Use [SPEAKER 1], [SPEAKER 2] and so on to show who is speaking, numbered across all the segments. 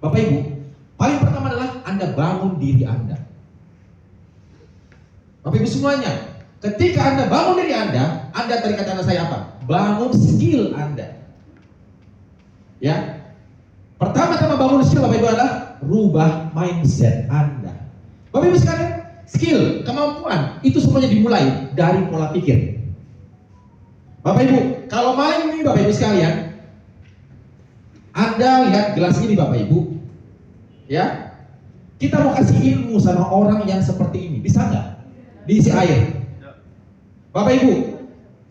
[SPEAKER 1] Bapak Ibu, paling pertama adalah Anda bangun diri Anda. Bapak Ibu semuanya, ketika Anda bangun diri Anda tadi kata saya apa? Bangun skill Anda. Ya. Pertama-tama bangun skill Bapak Ibu adalah rubah mindset Anda. Bapak Ibu sekalian, skill, kemampuan itu semuanya dimulai dari pola pikir. Bapak Ibu, kalau main ini Bapak Ibu sekalian, Anda lihat gelas ini Bapak Ibu, ya, kita mau kasih ilmu sama orang yang seperti ini, bisa nggak? Diisi air. Bapak Ibu,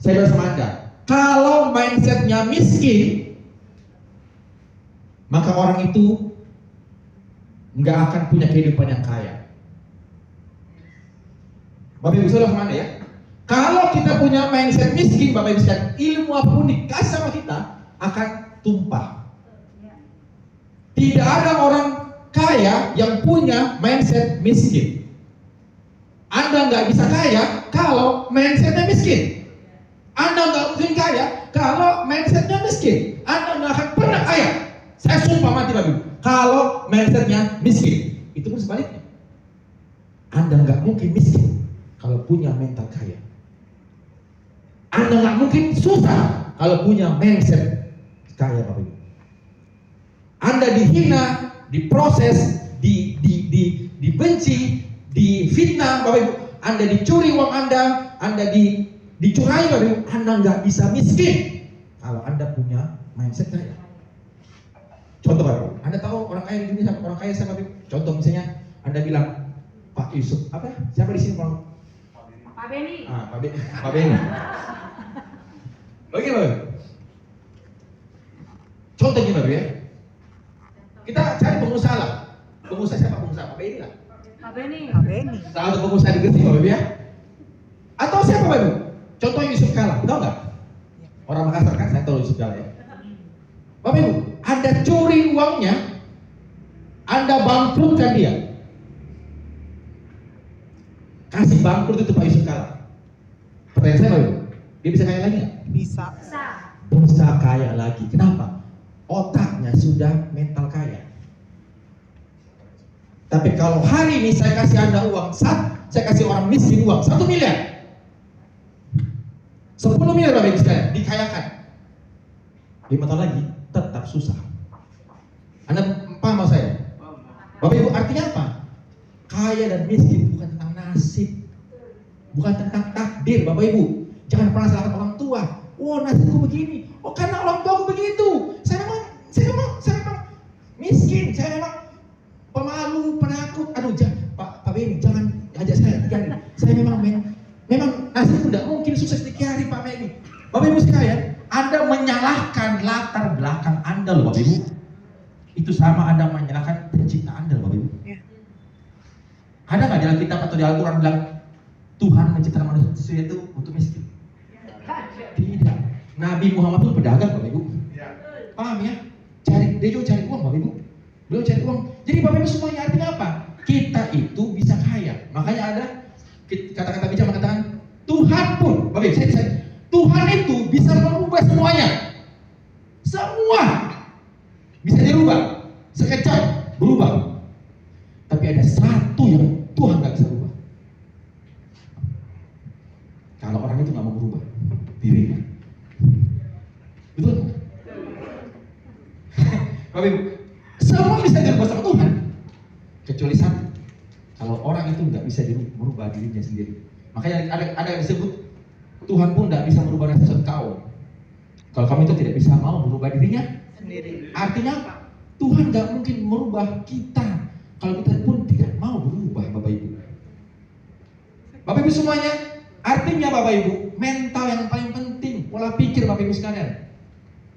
[SPEAKER 1] saya bilang sama Anda, kalau mindsetnya miskin, maka orang itu nggak akan punya kehidupan yang kaya. Bapak Ibu saudara sama Anda ya, kalau kita punya mindset miskin, Bapak Ibu sekalian, ilmu apapun dikasih sama kita akan tumpah. Tidak ada orang kaya yang punya mindset miskin. Anda nggak bisa kaya kalau mindsetnya miskin. Anda nggak mungkin kaya kalau mindsetnya miskin. Anda nggak akan pernah kaya. Saya sumpah mati Bapak Ibu, kalau mindsetnya miskin. Itu pun sebaliknya. Anda nggak mungkin miskin kalau punya mental kaya. Anda nggak mungkin susah kalau punya mindset kaya Bapak Ibu. Anda dihina, diproses, dibenci, difitnah Bapak Ibu. Anda dicuri uang Anda dicurangi Bapak Ibu. Anda nggak bisa miskin kalau Anda punya mindset kaya. Contoh Bapak Ibu, Anda tahu orang kaya di dunia, orang kaya siapa Bapak Ibu? Contoh misalnya Anda bilang Pak Yusuf, apa? Siapa di sini Pak?
[SPEAKER 2] Pak Beni.
[SPEAKER 1] Pak Beni. Oke Bapak Ibu. Contohnya Bapak Ibu ya. Kita cari pengusaha lah. Pengusaha siapa? Pengusaha Pak Beni lah.
[SPEAKER 2] Pak Beni.
[SPEAKER 1] Salah satu pengusaha di Gresik Bapak Ibu ya. Atau siapa Bapak Ibu? Contohnya Yusuf Kala, tahu nggak? Orang Makassar kan, saya tahu Yusuf Kala ya. Bapak Ibu, Anda curi uangnya, Anda bangkrutkan dia. Kasih bangkrut itu Pak Yusuf Kala. Pertanyaan saya Bapak Ibu, dia bisa kaya lagi nggak?
[SPEAKER 3] Bisa.
[SPEAKER 1] Bisa kaya lagi. Kenapa? Otaknya sudah mental kaya. Tapi kalau hari ini saya kasih Anda uang, saya kasih orang miskin uang 1 miliar, 10 miliar Bapak Ibu sekalian, dikayakan. 5 tahun lagi tetap susah. Anda paham maksud saya? Bapak Ibu, artinya apa? Kaya dan miskin bukan tentang nasib, bukan tentang takdir Bapak Ibu. Jangan pernah salahkan orang tua. Oh nasibku begini, oh karena orang tua aku begitu. Saya memang miskin, saya memang pemalu, penakut. Aduh, Pak Beni, jangan ajak saya tiga. Saya memang nasibku tidak mungkin sukses di hari Pak Beni. Bapak Ibu sekalian, Anda menyalahkan latar belakang Anda loh Bapak Ibu. Itu sama Anda menyalahkan pencipta Anda loh Bapak Ibu.
[SPEAKER 3] Ya.
[SPEAKER 1] Ada nggak dalam kitab atau di Al-Quran bilang Tuhan menciptakan manusia itu untuk miskin? Tidak. Nabi Muhammad itu pedagang Bapak Ibu. Paham ya? Dia juga cari uang Bapak Ibu. Beliau cari uang. Jadi Bapak Ibu semuanya artinya apa? Kita itu bisa kaya. Makanya ada kata-kata bijak mengatakan Tuhan pun, Bapak Ibu, Tuhan itu bisa merubah semuanya. Semua bisa dirubah. Sekejap berubah. Tapi ada satu yang Tuhan nggak bisa rubah. Kalau orang itu nggak mau berubah dirinya. Betul? Bapak Ibu, semua bisa dirubah sama Tuhan, kecuali satu. Kalau orang itu nggak bisa merubah dirinya sendiri. Makanya ada yang disebut Tuhan pun nggak bisa merubah nasib kau. Kalau kamu itu tidak bisa mau merubah dirinya
[SPEAKER 3] Sendiri.
[SPEAKER 1] artinya apa? Tuhan nggak mungkin merubah kita kalau kita pun tidak mau berubah, Bapak Ibu. Bapak Ibu semuanya, artinya Bapak Ibu, mental yang paling penting, pola pikir Bapak Ibu sekalian.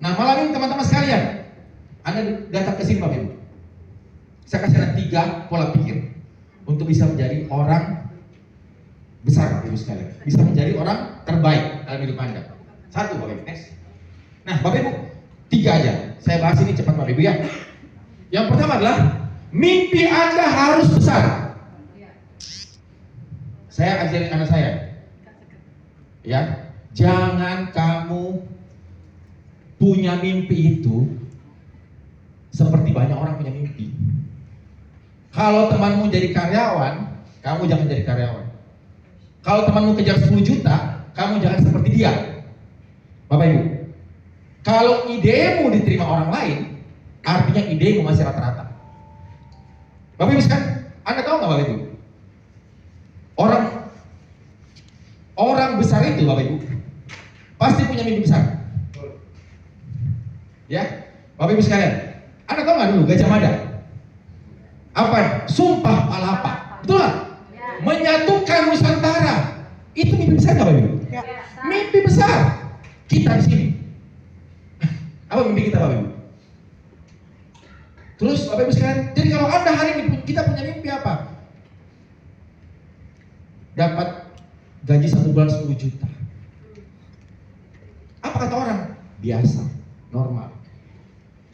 [SPEAKER 1] Nah malam ini teman-teman sekalian, Anda datang ke sini Bapak Ibu. Saya kasih Anda 3 pola pikir untuk bisa menjadi orang besar Bapak Ibu sekalian, bisa menjadi orang terbaik dalam hidup Anda. 1 Bapak Ibu, next. Nah Bapak Ibu, 3 aja. Saya bahas ini cepat Bapak Ibu ya. Yang pertama adalah mimpi Anda harus besar. Saya ajarin anak saya, ya, jangan kamu punya mimpi itu seperti banyak punya mimpi. Kalau temanmu jadi karyawan, kamu jangan jadi karyawan. Kalau temanmu kejar 10 juta, kamu jangan seperti dia. Bapak Ibu, kalau idemu diterima orang lain, artinya idemu masih rata-rata. Bapak Ibu sekarang, Anda tahu nggak Bapak Ibu? Orang besar itu Bapak Ibu pasti punya mimpi besar. Ya, Bapak Ibu sekalian, Anda tahu nggak dulu Gajah Mada? Apa? Sumpah Palapa, betul nggak? Menyatukan Nusantara. Itu mimpi besar nggak Bapak Ibu?
[SPEAKER 3] Ya.
[SPEAKER 1] Mimpi besar. Kita di sini. Apa mimpi kita Bapak Ibu? Terus Bapak Ibu sekalian, jadi kalau Anda hari ini kita punya mimpi apa? Dapat gaji 1 bulan 10 juta. Apa kata orang? Biasa, normal.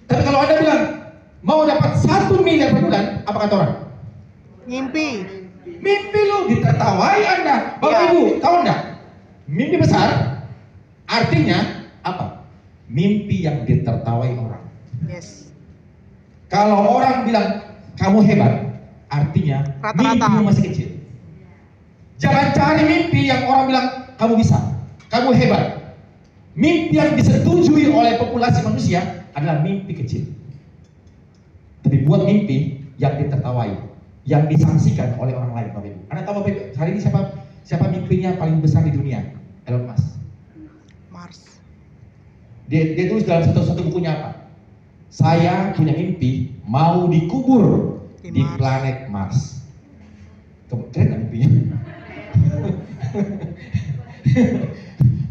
[SPEAKER 1] Tapi kalau Anda bilang mau dapat 1 miliar per bulan, apa kata orang?
[SPEAKER 3] Ngimpi.
[SPEAKER 1] Mimpi lu, ditertawai Anda. Bapak
[SPEAKER 3] Ya.
[SPEAKER 1] Ibu, tahu enggak? Mimpi besar artinya apa? Mimpi yang ditertawai orang.
[SPEAKER 3] Yes.
[SPEAKER 1] Kalau orang bilang kamu hebat, artinya
[SPEAKER 3] Rata-rata.
[SPEAKER 1] mimpimu masih kecil. Jangan cari mimpi yang orang bilang kamu bisa, kamu hebat. Mimpi yang disetujui oleh populasi manusia adalah mimpi kecil. Tapi buat mimpi yang ditertawai, yang disangsikan oleh orang lain, Bapak Ibu. Anda tahu Bapak Ibu, hari ini siapa mimpinya paling besar di dunia? Elon Musk.
[SPEAKER 3] Mars.
[SPEAKER 1] Dia tulis dalam satu bukunya apa? Saya punya mimpi mau dikubur
[SPEAKER 3] Di
[SPEAKER 1] di
[SPEAKER 3] Mars.
[SPEAKER 1] planet Mars. Keren nggak mimpinya?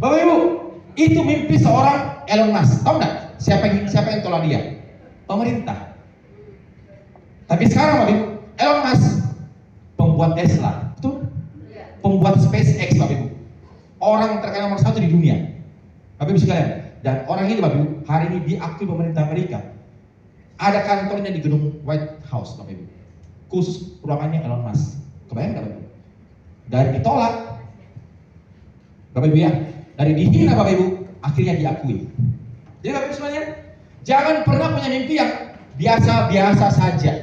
[SPEAKER 1] Bapak Ibu, itu mimpi seorang Elon Musk. Tahu nggak siapa yang tolak dia? Pemerintah. Tapi sekarang Bapak Ibu, Elon Musk pembuat Tesla, betul? Pembuat SpaceX Bapak Ibu. Orang terkenal nomor 1 di dunia. Bapak Ibu sekalian. Dan orang ini Bapak Ibu, hari ini diakui pemerintah Amerika. Ada kantornya di gedung White House Bapak Ibu. Khusus ruangannya Elon Musk. Kebayang nggak Bapak Ibu? Dari ditolak, Bapak Ibu ya, dari dihina Bapak Ibu, akhirnya diakui. Jadi Bapak Ibu semuanya, jangan pernah punya mimpi yang biasa-biasa saja.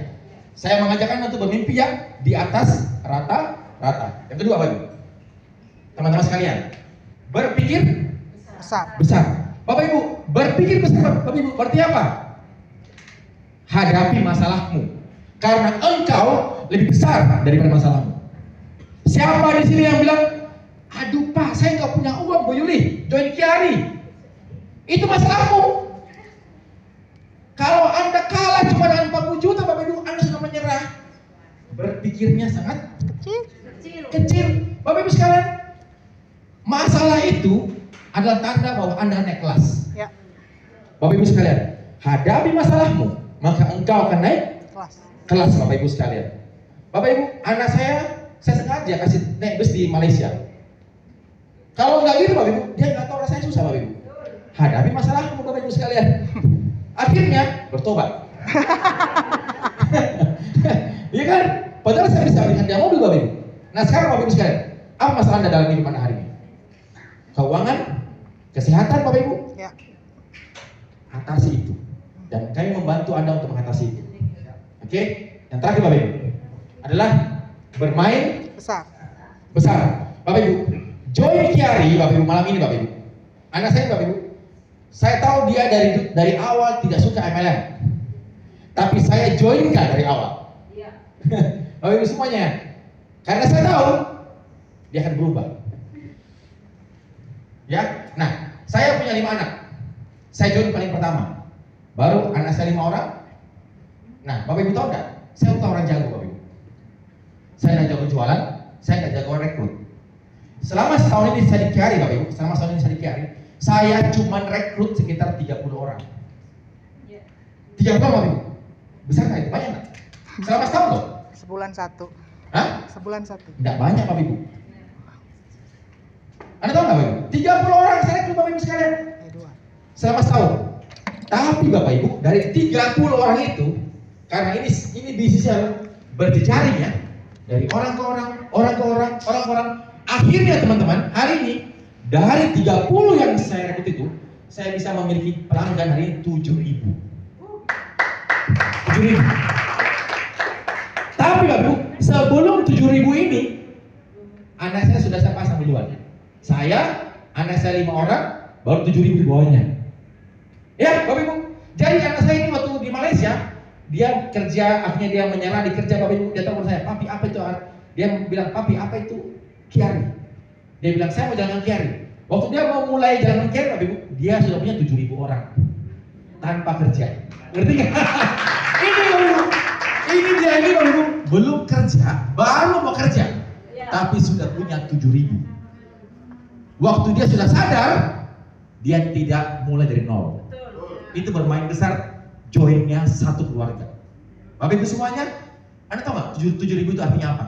[SPEAKER 1] Saya mengajak Anda untuk bermimpi yang di atas rata-rata. Yang kedua Bapak Ibu, teman-teman sekalian, berpikir
[SPEAKER 3] Besar.
[SPEAKER 1] besar. Bapak Ibu, berpikir besar Bapak Ibu, berarti apa? Hadapi masalahmu, karena engkau lebih besar daripada masalahmu. Siapa di sini yang bilang, aduh Pak, saya nggak punya uang, Bu Yuli, join Kiari. Itu masalahmu. Kalau Anda kalah cuma dengan 40 juta, Bapak Ibu, Anda sudah menyerah. Berpikirnya sangat
[SPEAKER 3] Kecil.
[SPEAKER 1] kecil. Bapak Ibu sekalian, masalah itu adalah tanda bahwa Anda naik kelas.
[SPEAKER 3] Ya.
[SPEAKER 1] Bapak Ibu sekalian, hadapi masalahmu, maka engkau akan naik
[SPEAKER 3] Kelas.
[SPEAKER 1] kelas Bapak Ibu sekalian. Bapak Ibu, anak saya sengaja kasih naik bus di Malaysia. Kalau nggak gitu Bapak Ibu, dia nggak tahu rasanya susah Bapak Ibu. Hadapi masalahmu Bapak Ibu sekalian. Akhirnya bertobat. Iya kan? Padahal saya bisa belikan dia mobil Bapak Ibu. Nah sekarang Bapak Ibu sekalian, apa masalah Anda dalam hidup Anda hari ini? Keuangan, kesehatan Bapak Ibu,
[SPEAKER 3] Ya.
[SPEAKER 1] atasi itu. Dan kami membantu Anda untuk mengatasi itu. Oke? Yang terakhir Bapak Ibu adalah bermain
[SPEAKER 3] Besar.
[SPEAKER 1] besar. Bapak Ibu, join Kiari Bapak Ibu malam ini Bapak Ibu. Anak saya Bapak Ibu, saya tahu dia dari awal tidak suka MLM. Tapi saya joinkan dari awal. Bapak Ibu semuanya. Karena saya tahu dia akan berubah. Ya, nah, saya punya 5 anak. Saya join paling pertama. Baru anak saya 5 orang. Nah, Bapak Ibu tahu nggak? Saya bukan orang jago, Bapak Ibu. Saya nggak jago jualan, saya nggak jago rekrut. Selama setahun ini saya di Kiari, Bapak Ibu. Selama setahun ini saya di Kiari, saya cuma rekrut sekitar 30 orang. 30 orang, Bapak Ibu. Besar nggak itu? Banyak nggak? Selama setahun loh.
[SPEAKER 3] Sebulan 1.
[SPEAKER 1] Hah?
[SPEAKER 3] Sebulan 1.
[SPEAKER 1] Nggak banyak, Bapak Ibu. Anda tahu nggak, Bapak Ibu? 30 orang saya rekrut, Bapak Ibu sekalian.
[SPEAKER 3] 2.
[SPEAKER 1] Selama setahun. Tapi Bapak Ibu, dari 30 orang itu, karena ini bisnisnya berjejaring ya, dari orang ke orang, orang ke orang, orang ke orang. Akhirnya teman-teman, hari ini dari 30 yang saya rekrut itu, saya bisa memiliki pelanggan hari ini 7.000. 7.000. Tapi Bapak Ibu, sebelum 7.000 ini, anak saya sudah saya pasang duluan. Saya, anak saya 5 orang, baru 7.000 di bawahnya. Ya, Bapak Ibu. Jadi anak saya ini waktu di Malaysia, dia kerja, akhirnya dia menyerah di kerja, Bapak Ibu. Dia telepon saya, papi apa itu? Dia bilang, papi apa itu Kiari? Dia bilang, saya mau jalan Kiari. Waktu dia mau mulai jalan Kiari, Bapak Ibu, dia sudah punya 7.000 orang tanpa kerja. Ngerti nggak? Ini Bapak Ibu, ini dia ini Bapak Ibu, belum kerja, baru mau kerja, tapi sudah punya 7.000. Waktu dia sudah sadar, dia tidak mulai dari nol. Itu bermain besar, joinnya satu keluarga. Bapak Ibu semuanya, Anda tahu nggak 7.000 itu artinya apa?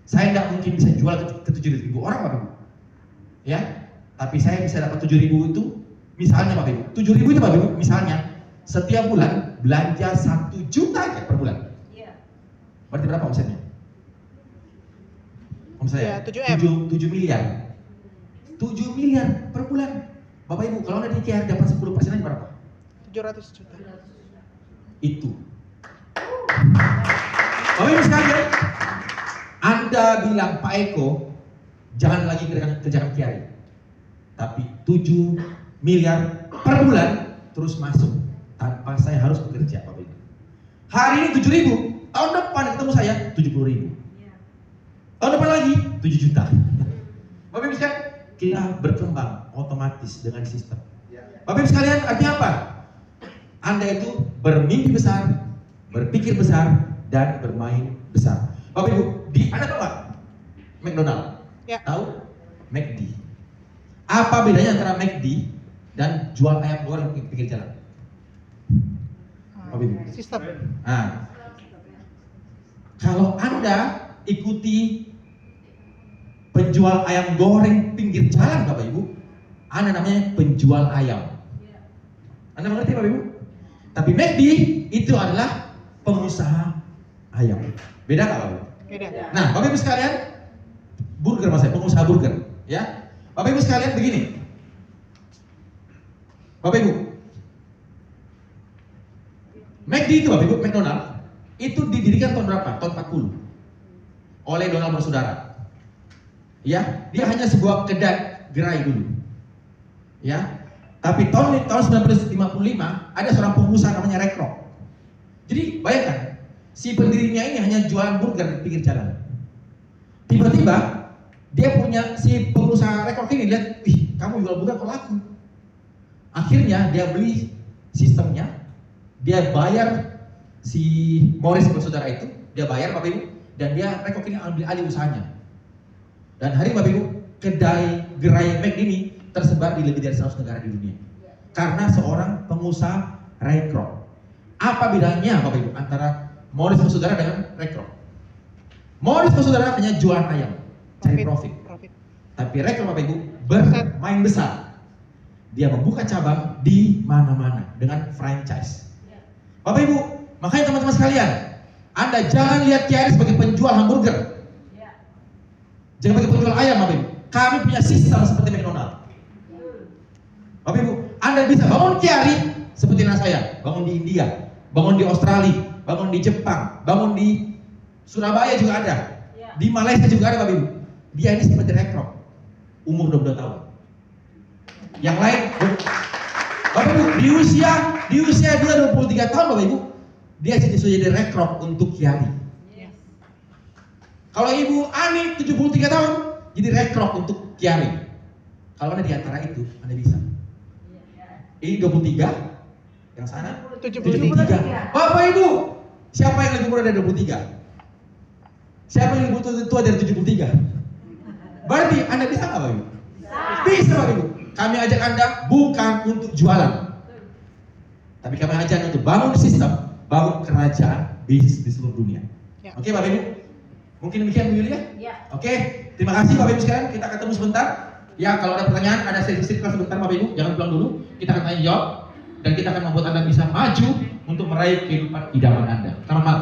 [SPEAKER 1] Saya nggak mungkin bisa jual ke 7.000 orang Bapak Ibu, ya. Tapi saya bisa dapat 7.000 itu, misalnya Bapak Ibu, 7.000 itu Bapak Ibu, misalnya setiap bulan belanja 1 juta aja per bulan. Berarti berapa omsetnya? Omsetnya? 7 miliar. 7 miliar per bulan. Bapak Ibu, kalau Anda di KR dapat 10% aja berapa?
[SPEAKER 3] 700 juta.
[SPEAKER 1] Itu. Bapak Ibu sekalian, Anda bilang Pak Eko jangan lagi kerjakan Kiai, tapi 7 miliar per bulan terus masuk tanpa saya harus bekerja, Bapak Ibu. Hari ini 7.000, tahun depan ketemu saya 70.000. Tahun depan lagi 7 juta. Bapak Ibu sekalian, kita berkembang otomatis dengan sistem. Bapak Ibu sekalian, artinya apa? Anda itu bermimpi besar, berpikir besar, dan bermain besar. Bapak Ibu, Anda tahu nggak? McDonald?
[SPEAKER 3] Ya.
[SPEAKER 1] Tahu? McD. Apa bedanya antara McD dan jual ayam goreng di pinggir jalan? Bapak Ibu.
[SPEAKER 3] Sistem.
[SPEAKER 1] Nah, kalau Anda ikuti penjual ayam goreng pinggir jalan, Bapak Ibu, Anda namanya penjual ayam. Anda mengerti Bapak Ibu? Tapi McD itu adalah pengusaha ayam. Beda nggak Bapak Ibu?
[SPEAKER 3] Beda.
[SPEAKER 1] Nah, Bapak Ibu sekalian, burger mas saya, pengusaha burger, ya. Bapak Ibu sekalian begini. Bapak Ibu, McD itu Bapak Ibu, McDonald itu didirikan tahun berapa? Tahun 40 oleh Donald bersaudara. Ya, dia hanya sebuah kedai gerai dulu. Ya. Tapi tahun 1955 ada seorang pengusaha namanya Ray Kroc. Jadi bayangkan, si pendirinya ini hanya jualan burger di pinggir jalan. Tiba-tiba dia punya si pengusaha Ray Kroc ini lihat, wih, kamu jual burger kok laku. Akhirnya dia beli sistemnya, dia bayar si Morris bersaudara itu, dia bayar Bapak Ibu, dan dia Ray Kroc ini ambil alih usahanya. Dan hari Bapak Ibu, kedai gerai McD ini tersebar di lebih dari 100 negara di dunia. Karena seorang pengusaha Ray Kroc. Apa bedanya Bapak Ibu antara Morris bersaudara dengan Ray Kroc? Morris bersaudara hanya jualan ayam, cari profit. Tapi Ray Kroc Bapak Ibu bermain besar. Dia membuka cabang di mana-mana dengan franchise. Bapak Ibu, makanya teman-teman sekalian, Anda jangan lihat Kiari sebagai penjual hamburger. Jangan sebagai penjual ayam Bapak Ibu. Kami punya sistem seperti McDonald. Bapak Ibu, Anda bisa bangun Kiari seperti anak saya, bangun di India, bangun di Australia, bangun di Jepang, bangun di Surabaya juga ada, di Malaysia juga ada Bapak Ibu. Dia ini seperti Ray Kroc, umur 22 tahun. Yang lain, Bapak Ibu, di usia dia 23 tahun Bapak Ibu, dia sudah jadi Ray Kroc untuk Kiari. Kalau Ibu Ani 73 tahun, jadi Ray Kroc untuk Kiari. Kalau Anda di antara itu, Anda bisa. Ini 23, yang sana 73. Bapak Ibu, siapa yang lebih muda dari 23? Siapa yang lebih tua dari 73? Berarti Anda bisa nggak Bapak Ibu? Bisa Bapak Ibu. Kami ajak Anda bukan untuk jualan, tapi kami ajak untuk bangun sistem, bangun kerajaan bisnis di seluruh dunia.
[SPEAKER 3] Ya.
[SPEAKER 1] Oke Bapak Ibu? Mungkin demikian Bu Yulia?
[SPEAKER 2] Ya.
[SPEAKER 1] Oke, terima kasih Bapak Ibu sekalian. Kita ketemu sebentar. Ya, kalau ada pertanyaan, ada sesi kelas sebentar Bapak Ibu, jangan pulang dulu. Kita akan tanya jawab dan kita akan membuat Anda bisa maju untuk meraih kehidupan idaman Anda. Selamat malam.